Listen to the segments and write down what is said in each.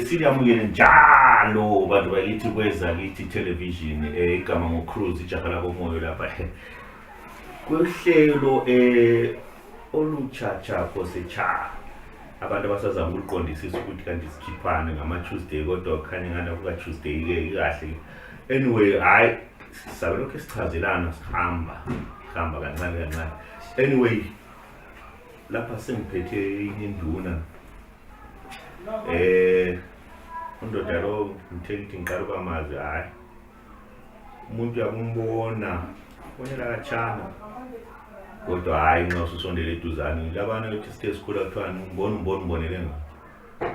siyamukele njalo bantu bakithi kweza kithi television igama ngoCruise ijaha labo moyo lapha kwehlelo oluchacha kosecha abantu abasazama ukuqondisisa ukuthi kanti sikhiphane ngama Tuesday kodwa khanye ngana kuka Tuesday ke kahle anyway hayi sabe lokho sichazelana sihamba kancane anyway lapha sengiphethe induna undoda lo ngithe ngiqala kwamazi hayi umuntu yakumbona bonela kachana kodwa hayi nxa usondele eduzane labana ukuthi sithe sikhula kuthiwa umbonele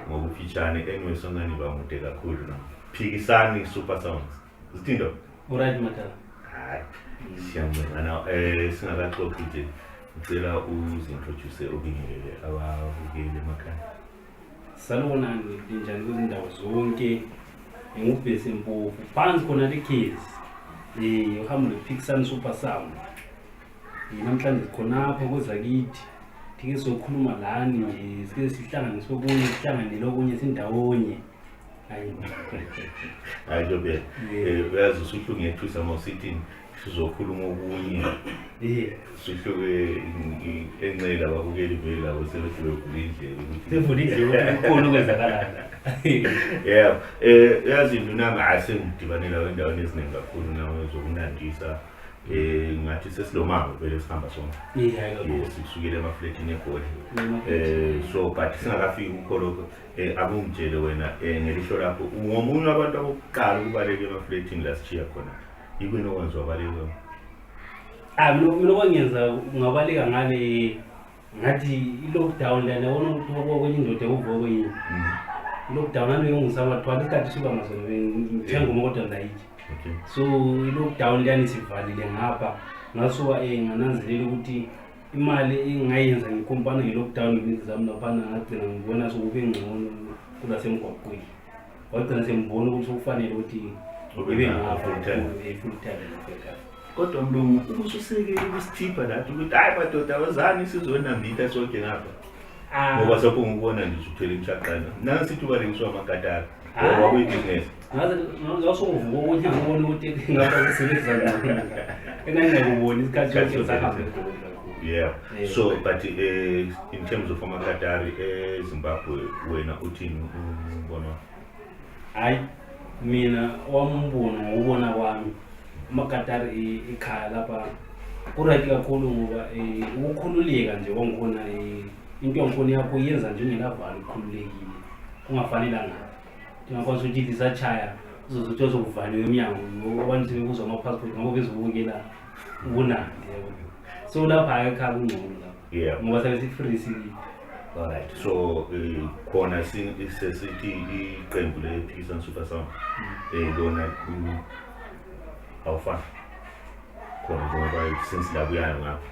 ngokufitshane anyway songani bamude kakhulu na phikisani super sounds zithindo alright matala hayi siyangcana singakaxoxi nje ngicela uzintroduce ubingelele ababukeli emakhaya. Salubonani njani kwezindawo zonke ngubhesi Mpofu phansi khona le case uhamba lePixan Super Sound namhlanje khonapha kwezakithi thike sokhuluma lani nje sike sihlanganiswe kunye sihlanganele okunye sindawonye hayi jobe uyazi usuhlungu yethu samawusithini sizokhuluma okunye sihluke enqela ababukeli vele labo sebedwe kulindlela ukuthi sevulile ukhona okwenzakala yeah yazi ndunanga asengidibanela endaweni eziningi kakhulu nawe zokunandisa ngathi sesilomanga vele sihamba sonke sikusukile emafletini eGoli so but singakafiki ukholoko akungitshele wena ngelisho lapho ngomunye abantu abokuqala ukubaleka emafletini la sichiya khona yikweni okwenza wabaleka mina kwangenza ngabaleka ngale ngathi i-lockdown lana wona ukuthi kwenye indoda ekuvuka yini i-lockdown nalo ngisaba twala isikhathi siba ngasona ngithenga umoto ndayithi so i-lockdown lana sivalile ngapha ngasuka ngananzelela ukuthi imali engayenza ngikompana nge-lockdown ngibenzi zami laphana ngagcina ngibona sokube ngcono kulasemgwaqweni wagcina sembona ukuthi kufanele ukuthi ibe ngapha full time kodwa mlungu ubususekele ukusithipha lathi ukuthi hayi madoda wazani sizonambitha sonke ngapha ngoba sakungubona nje uthele imshaqana nasi sithi ubalekiswa amakatara ngoba kuyibusiness ngasovuka ukuthi ngibone ukuthi ngapha kusebenza njani engangikubona isikhathi sonke sahambe yeah so but in terms of amakatari eZimbabwe wena uthini ubona hayi mina wambona ngokubona kwami amakatari ekhaya lapha kuright kakhulu ngoba ukukhululeka nje wangikhona into yangikhona yakho yenza nje ungelavalo ukukhululekile kungafanelanga ngakwazi ukuthi lisachaya uzothi uzokuvaliwe eminyango abantu sebekuzwa ama-passport ngoba bezobukela ubunandi so lapha ekhaya kungcono lapha ngoba sabe si-free sili. Alright, so khona sesithi iqembu lePixan Super Sound lona awufani khona ngoba since labuyana ngapha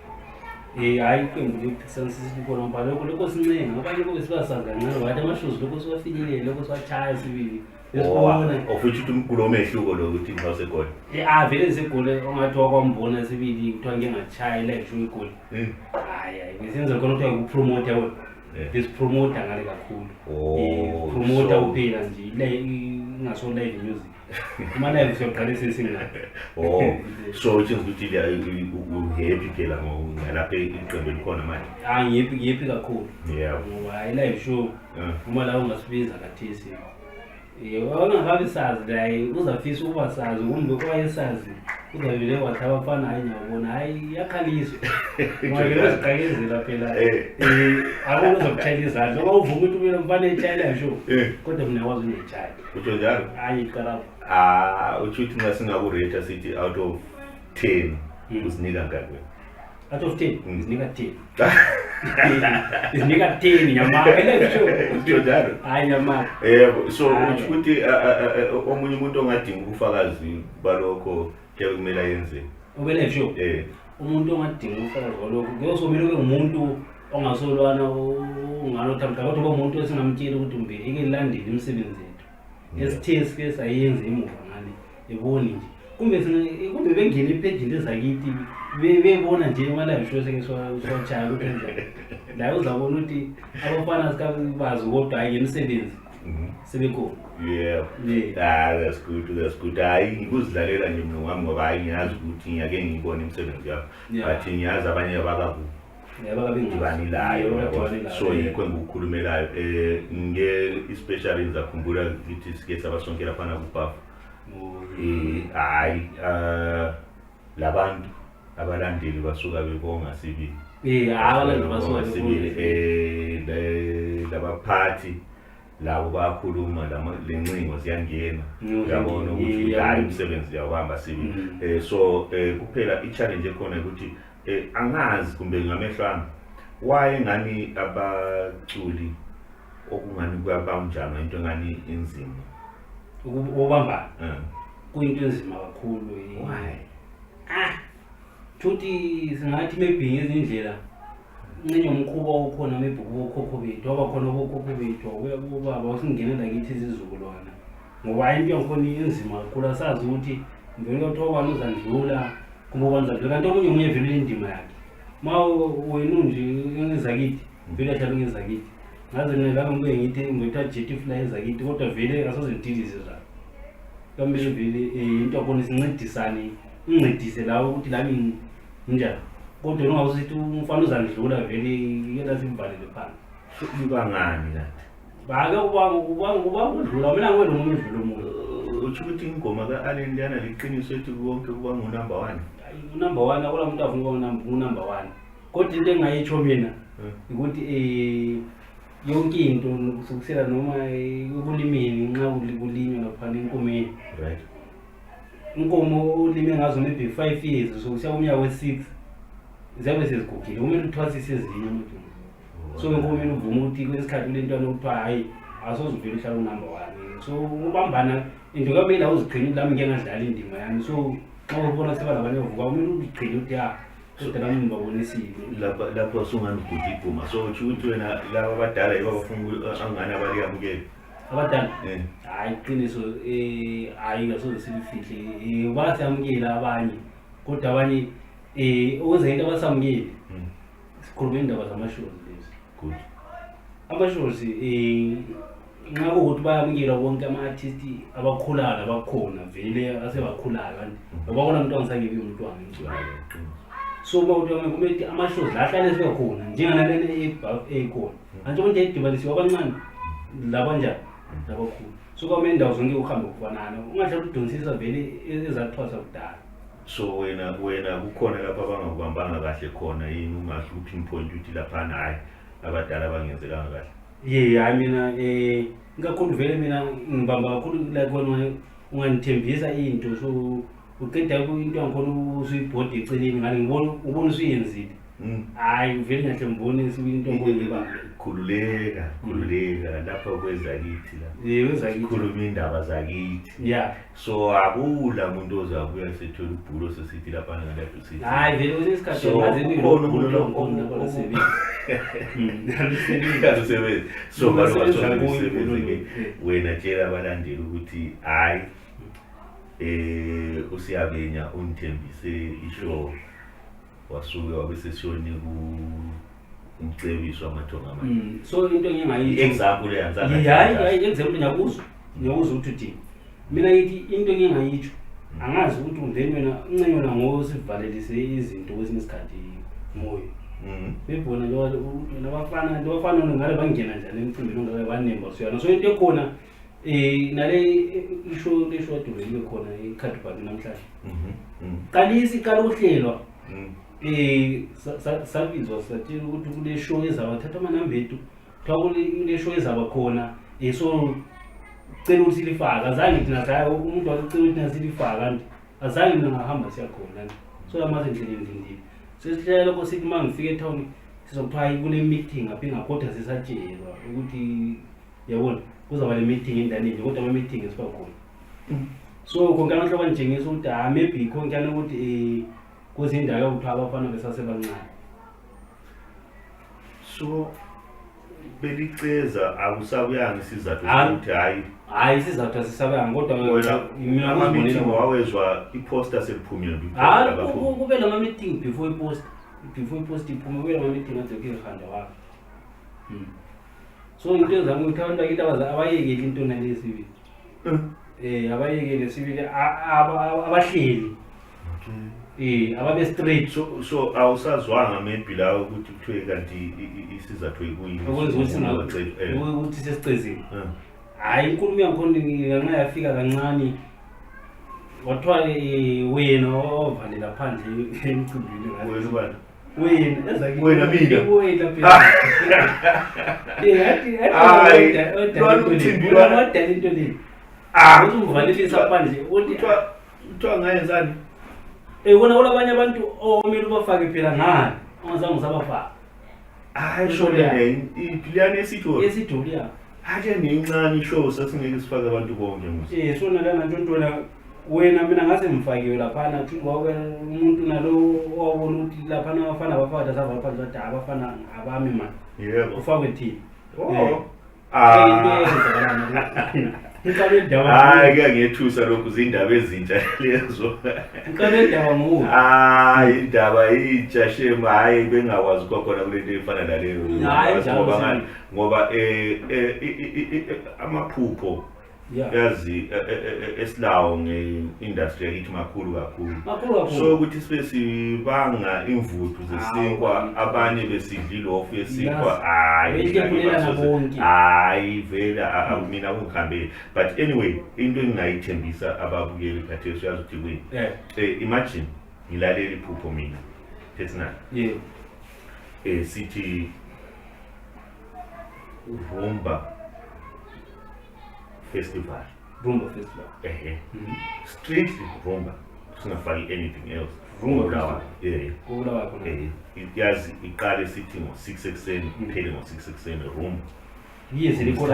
hayi iqembu lePixan sisikhona ngoba lokho sincenga abanye boke sibasazi kancane wathi amashows lokho siwafinyelele lokho siwachaya sibili besibona ofuthi ukuthi umkhulu omehluko lo ukuthi nxa seGoli vele seGoli ongathi wakwambona sibili kuthiwa ngingachaya live show eGoli hayi ngisenza khona ukuthi ukupromote wona besipromoter ngale kakhulu promoter uphela nje ingaso live music uma live siyoqala sesingala so uthi ukuthi happy phela ngalapha iqembu likhona manje ngihappy kakhulu ngoba live show uma la ungasibiza kathesi wangabe sazi la uzafisa ukuba sazi kumbe kwayesazi uzavele wathi abafana hayi ngiyabona hayi yakhalisa ngoba uziqakezela phela akukho uzokutshayela izandla ngoba uvuma ukuthi umele mfana etshayela show kodwa mina wazi unetshaya utsho njalo hayi iqala uthi nxa singakurate sithi out of 10 usinika ngakwe out of 10 isinika 10 isinika 10 nyama ele show utsho njalo hayi nyama so ukuthi omunye umuntu ongadinga ubufakazi balokho kumele yenze ubele show umuntu ongadinga ubufakazi balokho kuyosomela kube umuntu ongasolwana unganothamka kodwa umuntu esingamtshela ukuthi mbe ike landele imisebenzi yethu esithe sike sayenze emuva ngale eboni nje kumbe bengene ipage lezakithi bebona nje imali show seke swachaya ukuthi la uzabona ukuthi abafana sikabazi kodwa hayi imisebenzi sebekhona. Yeah. That's good. Hayi ngikuzidlalela nje mina wami ngoba hayi ngiyazi ukuthi ngiyake ngibone imisebenzi yakho. But ngiyazi abanye abakaku. Yabakabengibanilayo. So yikho ngikukhulumelayo. Especially ngizakhumbula ukuthi sike sabasonkela phana kuBhafu. Hayi labantu abalandeli basuka bebonga sibili. Abalandeli basuka sibili. Labaphathi labo bakhuluma lencingo ziyangena uyabona ukuthi hayi umsebenzi yawahamba sibili. So kuphela i-challenge ekhona ukuthi angazi kumbe ngamehlwana why ngani abaculi okungani kwabamjana into ngani inzima ubamba kuyinto enzima kakhulu. Why? Thuthi singathi maybe ngezindlela ncenye umkhuba okhona maybe kubokhokho bethu abakhona obokhokho bethu ubaba usingenela kithi izizukulwana ngoba into yakhona inzima kakhulu asazi ukuthi ngivele kuthiwa uzandlula kumbe ubandlula kanti omunye umunye vele indima yakhe ma wena nje engezakithi vele ahlala engezakithi ngaze mina la ngibuye ngithi ngithatha jet fly ezakithi kodwa vele asoze ngidilize zalo kambe vele into yakhona isincedisane incedise lawo ukuthi lami njani kodwa ungawusithi umfana uzandlula vele yena simvalele phansi ubangani kanti bake ubanga udlula mina ngiwena umunye udlula umuntu uthi ukuthi ingoma ka-Allen Liyana liqiniso ethi konke kuba ngu-number 1. Number 1 akola umuntu afuna ukuba ngu-number 1 kodwa into engingayitsho mina ukuthi yonke into kusukisela noma ekulimeni nxa kulinywa laphana enkomeni right inkomo ulime ngazo maybe 5 years so kusiya umnyaka we-6 ziyabe sezigugile kumele uthwasise ezinye umuntu so enkomeni uvuma ukuthi kwesikhathi kule ntwana okuthiwa hayi asoze uvele uhlala u-number 1 so ubambana into kabe la uziqhinile lami ngeke ngadlala indima yami so xa ubona seba labanye bavuka kumele uziqhine ukuthi kodwa lami ngibabonisile lapho sungangigudi iphuma so uthi ukuthi wena laba abadala yibo abafuna angani abaliyamukele abadala hayi iqiniso hayi asoze silifihle basiyamukela abanye kodwa abanye okwenza into abasamukeli sikhuluma indaba zamashozi lezi good amashozi nxa kuwukuthi bayamukela bonke ama-artist abakhulayo abakhona vele asebakhulayo kanti abakona umntwana sangebi umntwana so ukuthi kumele amashozi la ahlale sibekhona njenganalena eBhafu ekhona antsho ukuthi edibanisiwe abancane labanjani labakhulu so kwamele indawo zonke uhambe kufanana ungahlala udonsisa vele ezathwasa kudala so wena kukhona lapha abangakubambanga kahle khona yini ungasho upinpoint ukuthi laphana hayi abadala bangenzelanga kahle hayi mina ngikakhulu vele mina ngibamba kakhulu like wena ungangithembisa into so uqeda into yangikhona usuyibhodi eceleni ngale ngibona usuyenzile hayi vele ngahle ngibone into ngoyibamba khululeka lapha kwezakithi la kwezakithi khuluma indaba zakithi so akula umuntu ozabuya sethola ubhulo sesithi lapha ngalapho sithi hayi vele usesikhathi ngaze khona umuntu lonkonke sebenzi so basebenzi wena tshela abalandeli ukuthi hayi uSiyabenya unithembise ishow wasuke wabesesiyoni umcebiso amathonga amanye so into engingayitsho example yanzana hayi example nyakuzwa ukuthi uthini mina yithi into engingayitsho angazi ukuthi undeni wena uncenyona ngosivalelise izinto kwesinye isikhathi moyo bebona nabafana ngale bangena njani emcimbini ongabe banemba siyana so into ekhona nale isho leshodule libe khona eKhadibhaki namhlanje qala uhlelwa sabizwa satshela ukuthi kule show ezabathatha amanamba ethu kuthiwa kule show ezaba khona so cela ukuthi silifaka azange thina saya umuntu wacela ukuthi nasilifaka kanti azange mina ngahamba siyakhona so amaze indlela endindile sesihlela lokho sithi mangifika etown sizokuthiwa kule meeting apha ingakhoda sisatshelwa ukuthi yabona kuzaba le meeting endaneni kodwa ama meeting esiba khona so konke abantu abanjengisa ukuthi maybe konke ukuthi kuzindawo ukuthi abafana besasebancane so beliceza akusabuyanga isizathu ukuthi hayi isizathu asisabuyanga kodwa mina ama-meeting wawezwa iposter seliphumile kube lama meeting before ipost iphume kube lama meeting athi ke khanda wakho So into ezami ukuthi abantu bakithi abayekele into nalesibili. Abayekele sibili abahleli. Ababe straight. So awusazwanga maybe la ukuthi kuthiwe kanti isizathu ekuyini ukuthi sesicezile. Hayi inkulumo yakhona ngenxa yafika kancane. Wathiwa wena ovalela phandle emcimbini ngathi. Wena ubani? Wena ezake wena mina. Wena phela. Wadala into le. Uthi umvalelisa phandle uthi kuthiwa ngayenzani? Wona olabanye abantu omele ubafake phela ngani ongazange usabafaka. Hayi sho le iphiliyane esitholi ya. Ake ngincane show sasingeke sifake abantu bonke musi. Sona lana ntontona wena mina ngase mfakiwe laphana kuthi ngoba umuntu nalo owabona ukuthi laphana abafana abafaka sava phansi bathi abafana abami manje. Yebo. Ufakwe thini? Hayi ke ngiyethusa lokhu izindaba ezintsha lezo. Ngicela indaba ngoku. Hayi indaba intsha shema hayi bengakwazi khona kulento efana naleyo. Ngoba amaphupho yazi esilawo ngeindustry yakithi makhulu kakhulu. So ukuthi sibe sibanga imvuthu zesinkwa abanye besidlile ofu yesinkwa hayi vela akumina akukhambeli. But anyway into engingayithembisa ababukeli khathesi uyazi ukuthi kuyini. Imagine ngilalela iphupho mina personally. Sithi Rumba Festival. Strictly Rumba. Singafaki anything else. Rumba. Yazi iqale sithi ngo6 ekseni iphele ngo6 ekseni Rumba. Yes, record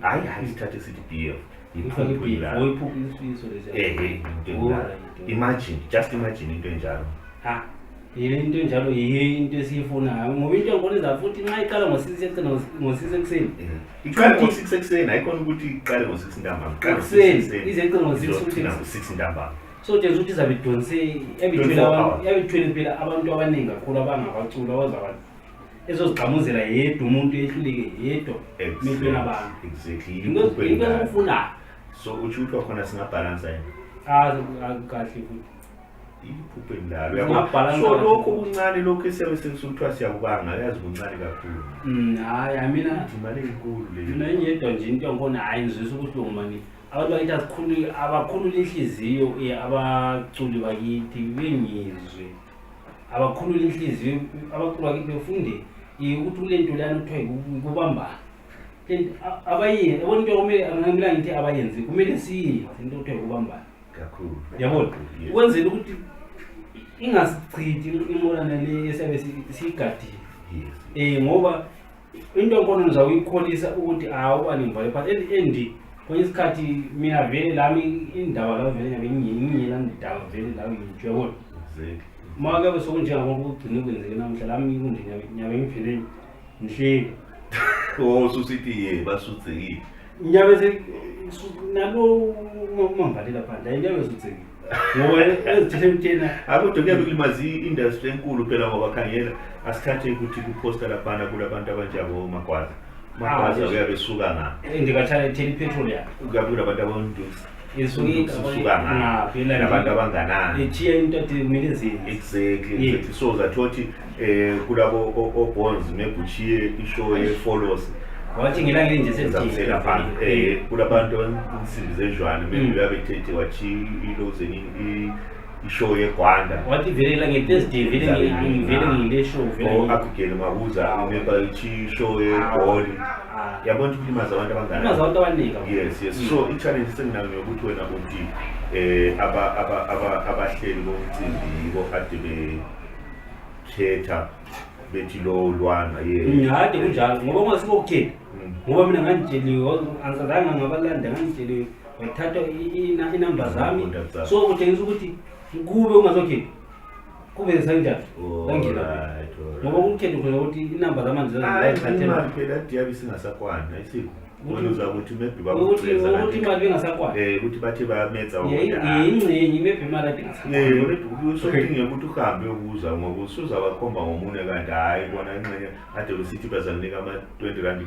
hayi sithathe sithi BF. Iphupho ila. Imagine, just imagine into enjalo. Into enjalo into esiyifunayo ngoba into ngibonisa futhi nxa iqala ngo6 ekseni. Iqala ngo6 ekseni ayikhona ukuthi iqale ngo6 ntambama. Iqala ngo6 ize iqale ngo6 ntambama. So nje ukuthi izabe idonse ebithwele phela abantu abaningi kakhulu abangabacula abazabantu ezozigqamuzela yedwa umuntu ehluleke yedwa emehlweni abantu. Exactly. Into engifuna. So uthi khona singabalance yini? Kahle futhi. Iphupho endalo yabo. So lokho kuncane lokho esiyabe sekuthiwa siyakubanga yazi kuncane kakhulu. Hayi mina imali enkulu le. Mina ngiyedwa nje into ngibona hayi ngizwisa ukuthi lo mani abantu bakithi abakhulula inhliziyo abaculi bakithi bengizwe abakhulula inhliziyo abaculi bakithi befunde ukuthi kulento lana kuthiwa kubambana. Abayenzi yabona into kumele angamela ngithi abayenzi kumele siyenze into kuthiwa kubambana kakhulu. Yabona ukwenzela ukuthi ingasichithi imolana le esabe sigadile. Ngoba into ngikona ngizawuyikholisa ukuthi awubani ngivale phansi endi kwenye isikhathi mina vele lami indaba la vele ngabe ngiyela ndaba vele la ngijwe yabona. Maka bese kunjengabo ukugcina kwenzeke namhla lami kunje nyabe ngiphele ngihleki. Susithi basuthekile. Nyabe nalo mamvalela phandle nyabe suthekile. Ngoba ezithethe mthena akudwa kuyakulimazi industry enkulu phela ngoba khangela asithathe ukuthi kuposta laphana kulabantu abanjabo magwaza. Magwaza uyabesuka ngapha. Ndikathana itheli petrol ya. Ukuyabula abantu abantu isuka ngapha phela nabantu abanganani. Ethiya into ethi kumele zenze. Exactly. So zathi kulabo obonds nebuchiye ishow ye-follows. Wathi ngelanga nje senzela phansi kulabantu insimbi zejwana maybe uyabethethe wathi ilozeni ishow yeGwanda wathi vele ngeThursday vele ngile show vele akugele mabuza remember ithi show yeGoli yabona ukulimaza abantu abangana limaza abantu abaningi. Yes. So i-challenge senginayo ukuthi wena ukuthi abahleli bomcimbi yibo kade bekhetha bethi lo lwana ngade kunjalo ngoba ungasikokhetha ngoba mina ngantsheliwe angizange ngabalanda ngantsheliwe wathatha inamba zami so utshengisa ukuthi kube ungazokhetha kube senjani ngangena ngoba ukukhetha khona ukuthi inamba zamanzi zazithathelwa phela diyabe singasakwani ayisiko wena uzakuthi maybe ukuthi imali bengasakwani ukuthi bathi bayametsa ingcenye maybe imali adingasakwani usodinga ukuthi uhambe yokuza ngoba usuza wakhomba ngomunye kanti hayi bona ingcenye ade besithi bazakunika ama-20 rand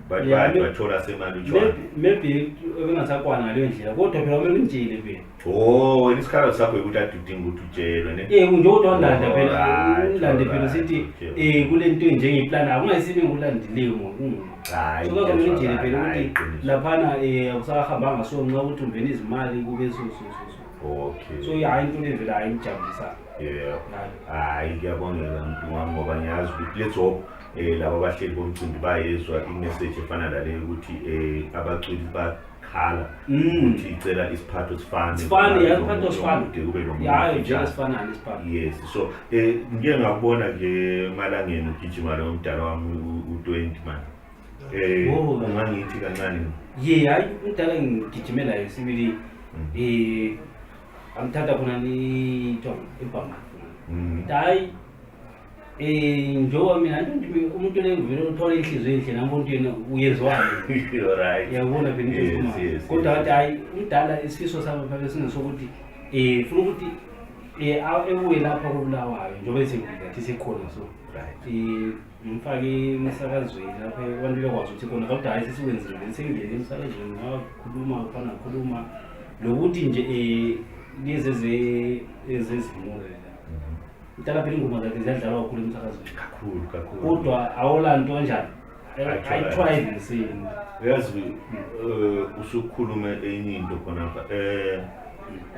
bathi bathi bathola semali utshwala maybe bengasakwani ngaleyo ndlela kodwa phela kumele ngitshele phela wena isikhala sakho ukuthi ade udinga ukuthi utshelwe ne njengokuthi walanda phela ulande phela sithi kule nto njengeplan akungayisibe ngulandileyo hayi so kabe ngitshele phela ukuthi laphana akusahambanga so nxa ukuthi uvena izimali kube okay so hayi into levela ayijabulisa hayi ngiyabongela mntu wami ngoba ngiyazi ukuthi le job laba abahleli bomcimbi bayezwa imessage efana naleyo ukuthi abaculi bakhala ukuthi icela isiphatho sifane isiphatho sifane kube hayi nje esifanana isiphatho yes so ngike ngakubona ke malangeni ugijima lo mdala wami u20 man ungangithi kancane hayi umdala ngigijimela esibili amthatha khona ni Tom eBhama hayi njoba mina umuntu lengivele uthola inhliziyo enhle namuntu yena uyezwani alright yabona phela into kodwa wathi hayi umdala isifiso sami phela singesokuthi ufuna ukuthi ebuye lapha kubulawayo njoba esengithi sikhona so ngifake emsakazweni lapha abantu bekwazi ukuthi khona kodwa hayi sesikwenzile sengingene emsakazweni ngakhuluma lokuthi nje lezi ezezimule Mdala phela ingoma zakhe ziyadlalwa kakhulu emsakazweni kakhulu kodwa awulanto kanjani I-tried ngisini yazi usukhuluma enye into khona lapha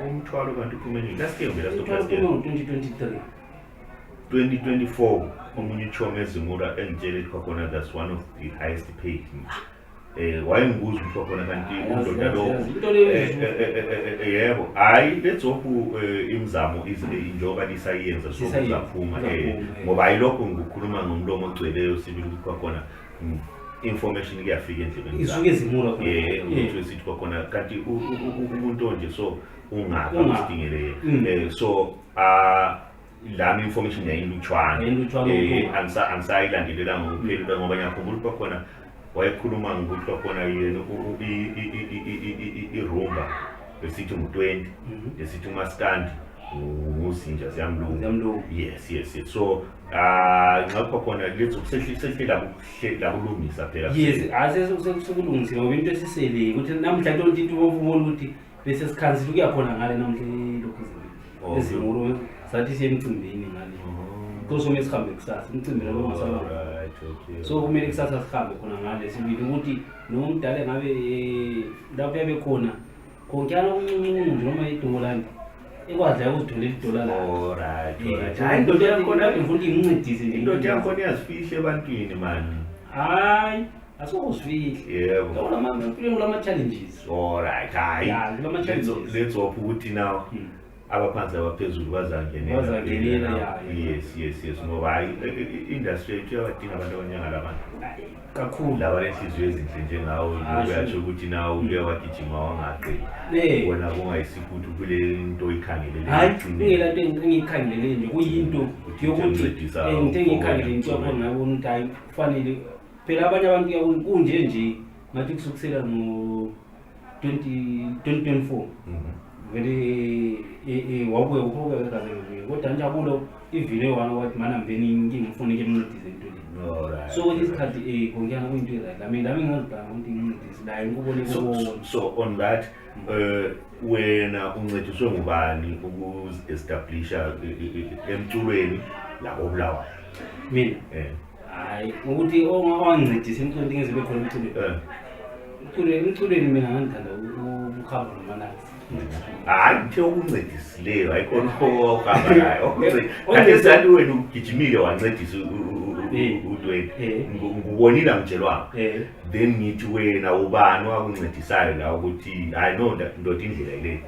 umthwalo kanti uphume nini last year 2024 omunye uChome Zimura engitshele khona that's one of the highest paid wayengibuza ukuthi khona kanti undoda lo yebo hayi lezophu imizamo njengoba lisayenza sokuzaphuma ngoba ayilokho ngikhuluma ngomlomo ogcweleyo sibili ukuthi khona information kuyafika endlebeni isuke Zimura ukuthi sithi khona kanti umuntu nje so ungaka usidingele so lami information yayilutshwana angisayilandelela ngokuphelele ngoba ngiyakhumbula ukuthi khona wayekhuluma ngokuthi khona yena irumba besithi u20 besithi uMastandi uzinja ziyamlungu yes so ngakho khona lethu kusehle labulungisa phela yes asesekulungisa ngoba into esisele ukuthi namhlanje into ubona ukuthi bese sikhansile kuyakhona ngale namhlanje lokho ezimuro sathi siyemcimbini ngale kusome sikhambe kusasa umcimbi lo ngasala so kumele kusasa sikhambe khona ngale sibili ukuthi nomdala ngabe lapho yabe khona konkyana okuncuncu noma iDollar ekwazi ukuzitholela iDollar la alright hayi into yakhona ngifuna imncedise nje into yakhona iyazifihle ebantwini mani hayi asokuzifihla yebo ngona manje kulama challenges alright hayi kulama challenges let's hope ukuthi now abaphansi abaphezulu bazangenela yes ngoba hayi industry yethu iyabadinga abantu abanjengalaba kakhulu laba lenhliziyo ezinhle njengawo uyasho ukuthi nawe uke wagijima wangaqedi wena kungayisikhuthi kule into oyikhangelele hayi ngela into engiyikhangelele nje kuyinto yokuthi into engiyikhangelele into yakho ngabona ukuthi hayi kufanele phela abanye abantu kunje ngathi kusukusela ngo 2024 vele wabuye ukhoke kaze kodwa njabulo ivile wana wathi mana mveni ngingifuna ukemncedise into le alright so isikhathi konkyana kuyinto right lami ngazibhanga ukuthi ngincedise la ngikubone so on that wena uncediswe ngubani ukuzi-establisha emculweni labo Bulawayo mina hayi ukuthi ongawancedisa emculweni ngizibe khona emculweni mina ngithanda ukuhamba noManasi hayi ngithe ukuncedisileyo ayikhona ukuhamba nayo kanti sathi wena ugijimile wancedisa u20 ngubonile ngitshelwa then ngithi wena ubani wakuncedisayo la ukuthi hayi no ndoda indlela ile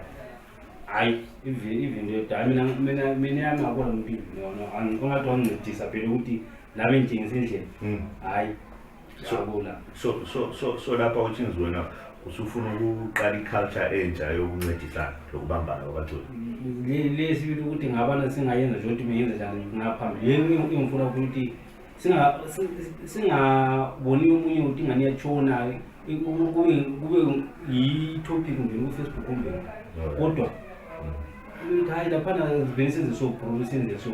hayi even mina yangakona impilo yona angathi wancedisa phela ukuthi lami ngithengisa indlela hayi so lapha uthini wena usufuna ukuqala iculture entsha yokuncedisana lokubambana kwabaculi lesibili ukuthi ngabana singayenza nje ukuthi menyenze njani ngaphambili yini ngifuna ukuthi singaboni umunye ukuthi ingane yatshona kube yi-topic nje ku-Facebook kumbe kodwa hayi laphana zivele senze so bro senze so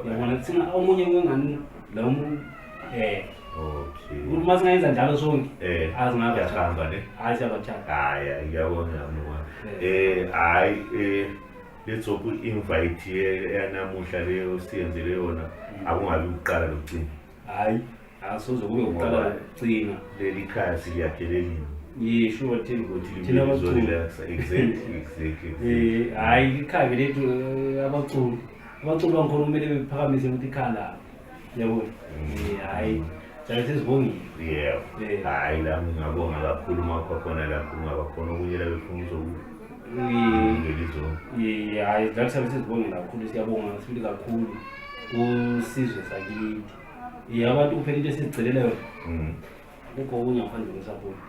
yabona singa omunye ngani la okay ukuthi masingayenza njalo sonke azingaba yahamba ne hayi siyabathanda hayi ngiyabona mama hayi let's hope invite yanamuhla leyo siyenzele yona akungabi ukuqala lokugcina hayi asoze kube ukuqala lokugcina leli khaya siyakhelelini sure thina relax exactly hayi ikhaya lethu abaculi bangikhona kumele bephakamise ukuthi ikhala yabona hayi Jadi sesibongile. Yeah. Hayi la ngingabonga kakhulu makhona lapho ngaba khona ukuyela befunzo ngelizo. Hayi la sesibongile kakhulu siyabonga sibili kakhulu kusizwe sakithi. Abantu kuphela into esizicelela yona. Lokho kunyafana ngesapoti.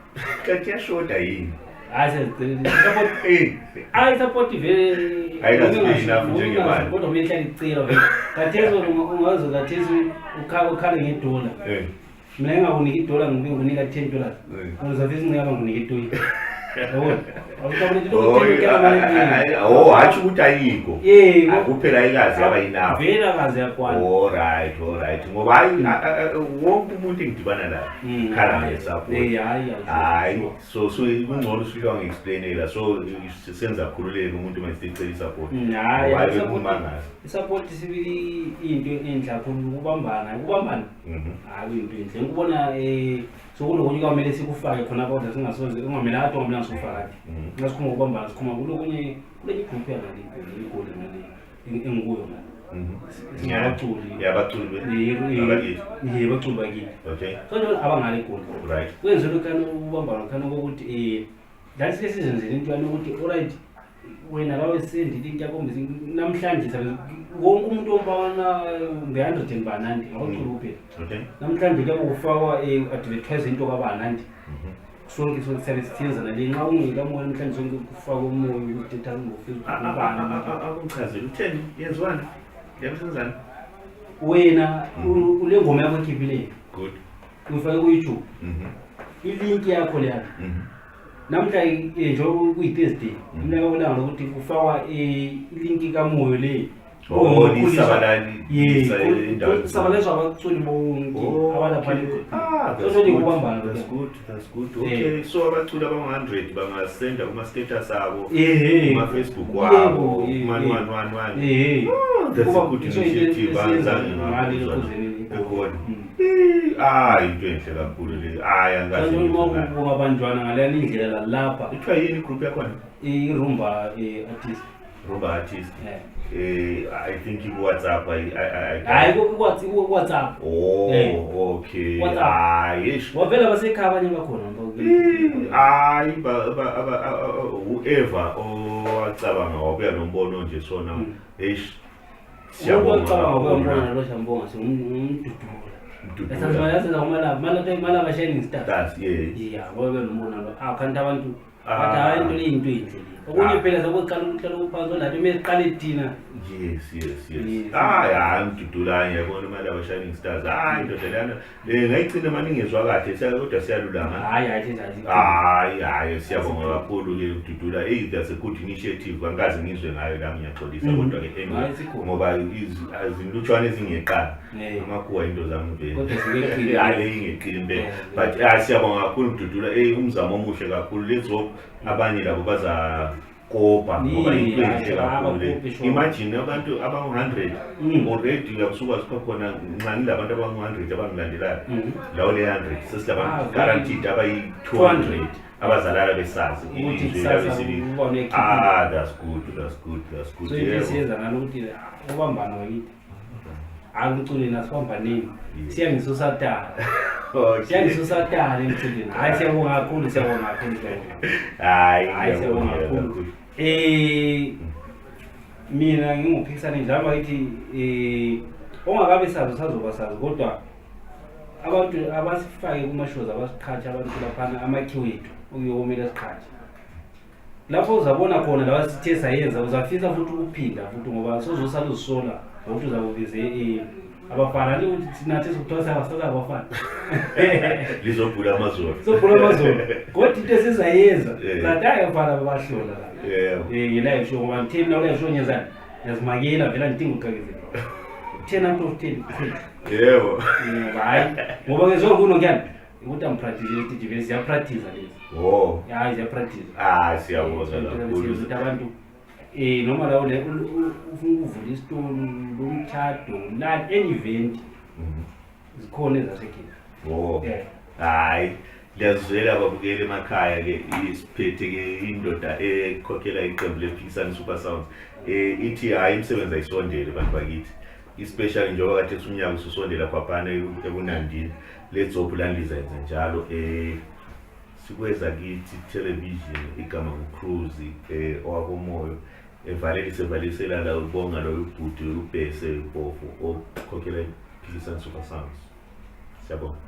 Kanti yashoda yini? Hayi sesicelela support hayi support vele ayikazinafo njengemali. Kodwa uyehlala icela vele. Kathezo ungazo kathezo ukhala ngedola. Mina ngingawunika idola ngikunika $10. Ngizafisa ngiyaba nginika $20. Yabona? Hathi ukuthi ayikho. Akuphela ayikazi yaba yinawo. Vela kaze yakwana. Alright. Ngoba hayi wonke umuntu engidibana naye khala ngesupport. Hayi. So kungcono usifika ngiexplainela. So senza khululeka umuntu masicela support. Hayi support sibili into enhle kakhulu ukubambana. Hayi into enhle. Ngikubona sokulokunye kwamele sikufake khona kodwa singasoze ungamela athi ungamela sifake. Ngasikhuma ukubambana sikhuma kulokunye kule group yakhe igoli ngale engikuyo manje. Singabaculi. Abaculi baculi bakithi. Okay. So nje abangale igoli. Right. Kwenze lokho ukubambana khona ukuthi lasi sesizenzele into yani ukuthi alright wena lawe sendile into yakho namhlanje sabe wonke umuntu ombana nge100 banandi awucula kuphela. Okay. Namhlanje kuyakufakwa advertise into kabanandi. Sonke sisebenzisa le nxa ungikamoya namhlanje sonke kufakwa umoya ukuthi ethanga ngoFacebook ngabani. Akungichazela utheni yenziwani? Yabusenzani? Wena ule ngoma yakho ekhiphile. Good. Ufake ku YouTube. I-link yakho leya. Namhla nje kuyi-Thursday mina ngabona ukuthi kufakwa i-link kamoyo le isabalani isabalani abaculi bonke abalapha so kubambana. That's good. Okay, so abaculi aba-100 bangasenda kuma status abo kuma Facebook wabo man. That's a good initiative anzange ngakuzwa into enhle kakhulu le angazi ukubonga abanjwana ngalena indlela lapha ithiwa yini group yakhona i-rumba artist I think you WhatsApp hayi WhatsApp okay hayi wavela basekhaya abanye bakhona hayi whoever owacabanga wabuya nombono nje sona siyabonga lo siyambonga Malaba shining stars. That's ngoba nomona lo. Kanti abantu bathi hayi into le into enhle. Okunye phela sokuqala uphansi lathi meziqala ethina. Yes. Hayi Mdudula ngiyabona Malaba shining stars. Hayi into lana ngayicina manje ngezwe kahle kodwa siyalulanga. Hayi siyabonga kakhulu ke Mdudula. That's a good initiative. Angazi ngizwe ngayo la ngiyaxolisa kodwa ke anyway ngoba izilutshwane ezingeqala amakuwa into zami vele. Kodwa siyeqile hayi ngeqile but siyabonga kakhulu Mdudula umzamo omuhle kakhulu lezo abanye labo baza kopa ngoba into enhle kakhulu. Imagine abantu aba-100 already uyasuka sikhona nxani labantu aba-100 abangilandelayo lawo le 100 sesilabantu guaranteed abayi-200 abazalala besazi that's good. So into siyenza ngalokuthi ubambana wakithi akucule nasibambaneni siyangisusatala emculeni. Hayi siyabonga kakhulu hayi siyabonga kakhulu. Mina nginguphikisana njalo bayithi ongakabe sazoba sazi kodwa abantu abasifake kuma-shows abasiqhatsha abantu laphana amakhi wethu ukuyomela siqhatsha lapho uzabona khona lawa sithe sayenza uzafisa futhi ukuphinda futhi ngoba sozosala uzisola ngokuthi uzakubize abafana ukuthi nathi sikuthosa abasaza abafana lizobhula amazolo sobhula amazolo kodwa into esizayenza zathi ayafana babahlola la yila isho ngoba ngithini la usho nyezana yazimakela vela ngidinga uqhakeze 10 out of 10 yebo hayi ngoba ke zonke unokyani ukuthi ampractice i-TGV siya practice lezi ya siya practice siyabonga kakhulu ukuthi abantu noma la ufuna ukuvula isitolo lomtchado la any event zikhona ezasekhaya hayi ngiyazwela ababukeli emakhaya ke isiphethe ke indoda ekhokhela iqembu lePhikisani Super Sounds ithi hayi imsebenzi ayisondele abantu bakithi especially njengoba kade umnyaka ususondela kwaphana ebunandini let's hope landiza yenza njalo sikweza kithi television igama uCruise owakomoyo evalisela la ubonga lo ubhuti ubhese ubofo okhokhela iPhikisani Super Sounds siyabonga.